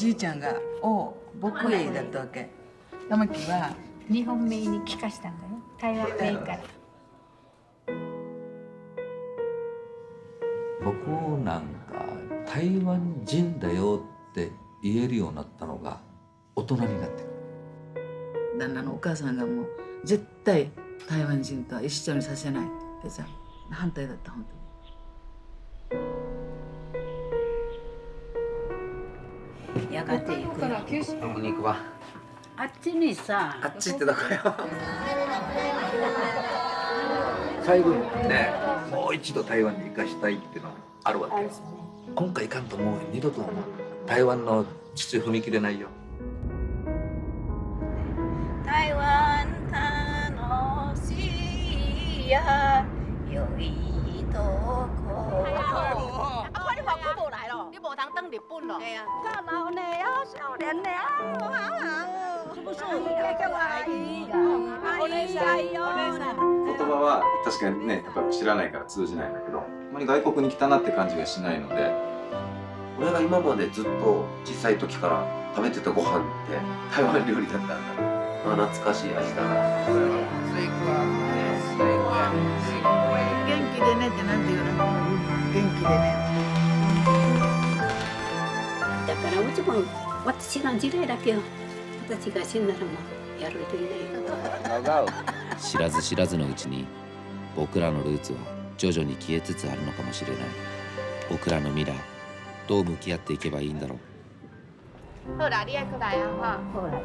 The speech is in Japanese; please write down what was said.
じいちゃんが僕へだったわけ。玉木は日本名に聞かしたんだよ。台湾名から。僕なんか台湾人だよって言えるようになったのが大人になってる。旦那のお母さんがもう絶対台湾人とは一緒にさせないってさ反対だった本当に。やがて行くよ。どこに行くわ。あっちにさ。あっちってどこよ。最後にね、もう一度台湾に行かしたいっていうのがあるわけよ。今回行かんともう二度と台湾の土踏み切れないよ。台湾楽しい呀，有一朵花。快你跑过度来了，你无通登日本了。对啊，看老呢啊，少年呢啊，好好，是不是？叫我阿姨，阿姨阿姨哦。言葉は確かにね、やっぱ知らないから通じないんだけど、あまり外国に来たなって感じがしないので。俺が今までずっと小さい時から食べてたご飯って台湾料理だったんだ。懐かしい味だな。元気でねってなんて言うの？元気でね。だからもちろん私の時代だけよ。私が死んだらもうやる人いない。知らず知らずのうちに僕らのルーツは徐々に消えつつあるのかもしれない。僕らの未来どう向き合っていけばいいんだろう。好啦，你爱过来啊，哈。后来。